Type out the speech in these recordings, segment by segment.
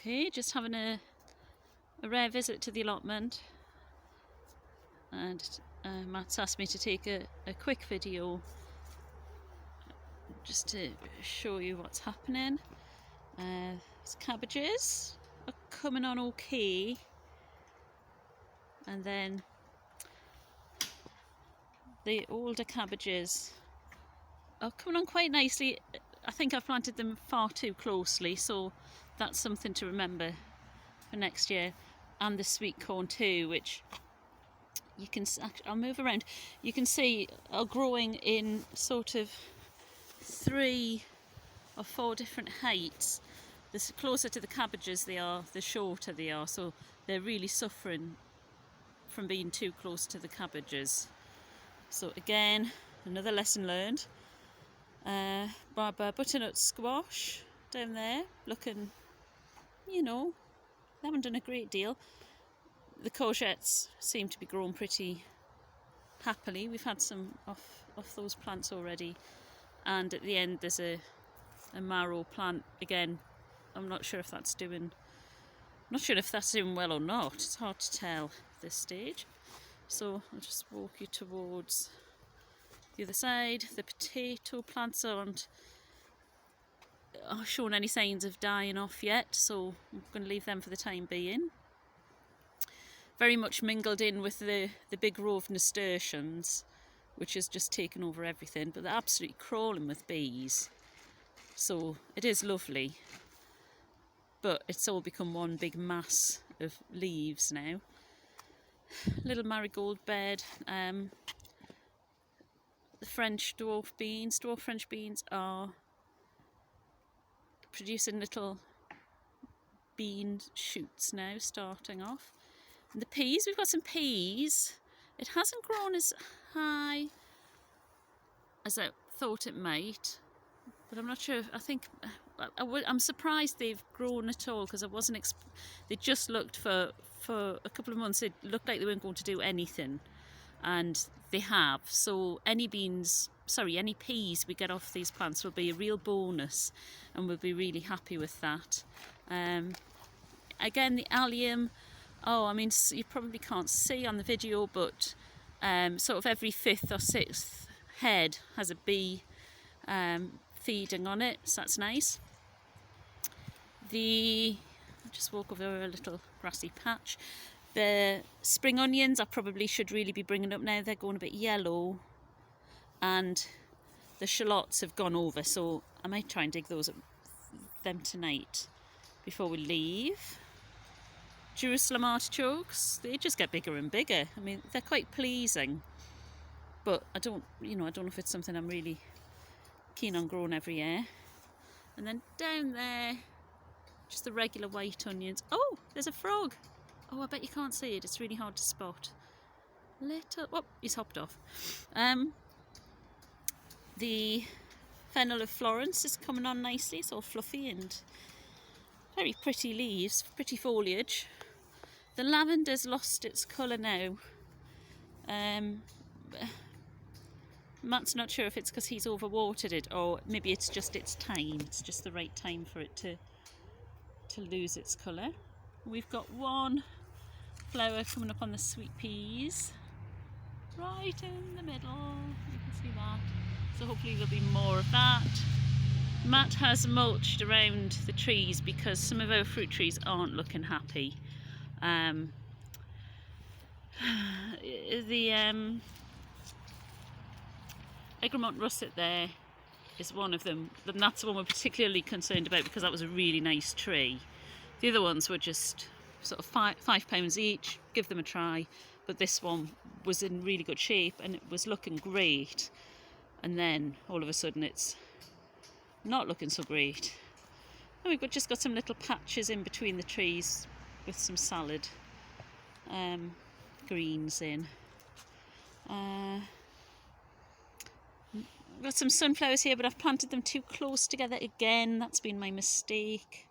Okay, just having a rare visit to the allotment, and Matt's asked me to take a quick video just to show you what's happening. These cabbages are coming on okay, and then the older cabbages are coming on quite nicely. I think I've planted them far too closely, so that's something to remember for next year. And the sweet corn too, which you can, I'll move around, you can see are growing in sort of 3 or 4 different heights. The closer to the cabbages they are, the shorter they are, so they're really suffering from being too close to the cabbages. So again, another lesson learned. Butternut squash down there, looking, you know, they haven't done a great deal. The courgettes seem to be growing pretty happily. We've had some off those plants already, and at the end there's a marrow plant. Again, I'm not sure if that's doing well or not. It's hard to tell at this stage. So I'll just walk you towards the other side. The potato plants aren't showing any signs of dying off yet, so I'm going to leave them for the time being. Very much mingled in with the big row of nasturtiums, which has just taken over everything, but they're absolutely crawling with bees. So it is lovely, but it's all become one big mass of leaves now. Little marigold bed. The French dwarf French beans are producing little bean shoots now, starting off. And the peas, we've got some peas. It hasn't grown as high as I thought it might, but I'm not sure. I think I'm surprised they've grown at all, because I wasn't. They just looked for a couple of months. It looked like they weren't going to do anything, and they have. So any peas we get off these plants will be a real bonus, and we'll be really happy with that. Again, the allium. Oh, I mean, you probably can't see on the video, but sort of every 5th or 6th head has a bee feeding on it, so that's nice. I'll just walk over a little grassy patch. The spring onions I probably should really be bringing up now. They're going a bit yellow, and the shallots have gone over, so I might try and dig them tonight before we leave. Jerusalem artichokes, they just get bigger and bigger. I mean, they're quite pleasing, but I don't know if it's something I'm really keen on growing every year. And then down there, just the regular white onions. Oh, there's a frog. Oh, I bet you can't see it. It's really hard to spot. Oh, he's hopped off. The fennel of Florence is coming on nicely. It's all fluffy and very pretty leaves, pretty foliage. The lavender's lost its colour now. Matt's not sure if it's because he's overwatered it, or maybe it's just its time. It's just the right time for it to lose its colour. We've got one flower coming up on the sweet peas, right in the middle. You can see that. So hopefully there'll be more of that. Matt has mulched around the trees because some of our fruit trees aren't looking happy. The Egremont russet there is one of them, and that's the one we're particularly concerned about because that was a really nice tree. The other ones were just sort of £5 each, give them a try, but this one was in really good shape and it was looking great, and then all of a sudden it's not looking so great. And we've just got some little patches in between the trees with some salad greens in. I've got some sunflowers here, but I've planted them too close together again. That's been my mistake.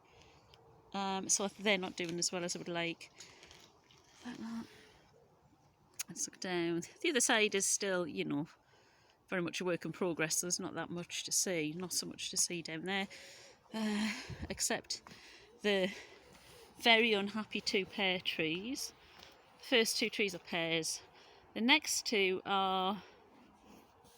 So they're not doing as well as I would like. Like that. Let's look down. The other side is still, very much a work in progress. There's not that much to see. Not so much to see down there, except the very unhappy 2 pear trees. The first 2 trees are pears. The next 2 are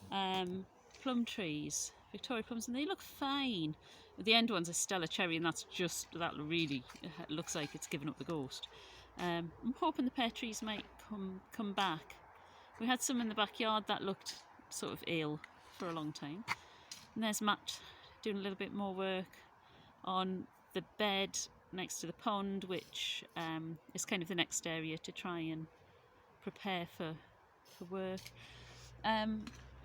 plum trees, Victoria plums, and they look fine. The end one's a Stella cherry, and that really looks like it's given up the ghost. I'm hoping the pear trees might come back. We had some in the backyard that looked sort of ill for a long time. And there's Matt doing a little bit more work on the bed next to the pond, which is kind of the next area to try and prepare for work.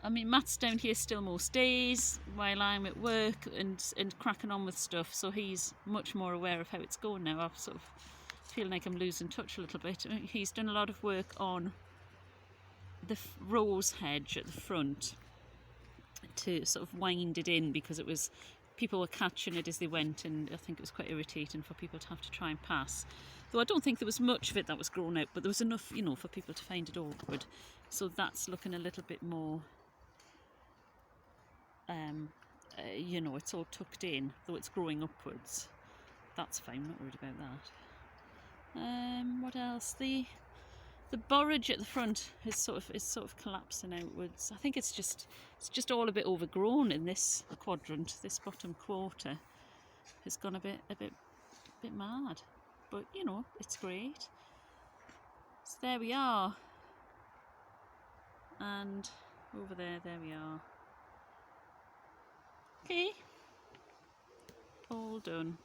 I mean, Matt's down here still most days while I'm at work and cracking on with stuff, so he's much more aware of how it's going now. I'm sort of feeling like I'm losing touch a little bit. He's done a lot of work on the rose hedge at the front to sort of wind it in, because people were catching it as they went, and I think it was quite irritating for people to have to try and pass. Though I don't think there was much of it that was grown out, but there was enough, you know, for people to find it awkward. So that's looking a little bit more, you know, it's all tucked in, though it's growing upwards. That's fine, not worried about that. What else? The borage at the front is sort of collapsing outwards. I think it's just all a bit overgrown in this quadrant. This bottom quarter has gone a bit mad, but you know, it's great. So there we are, and over there we are. Okay, all done.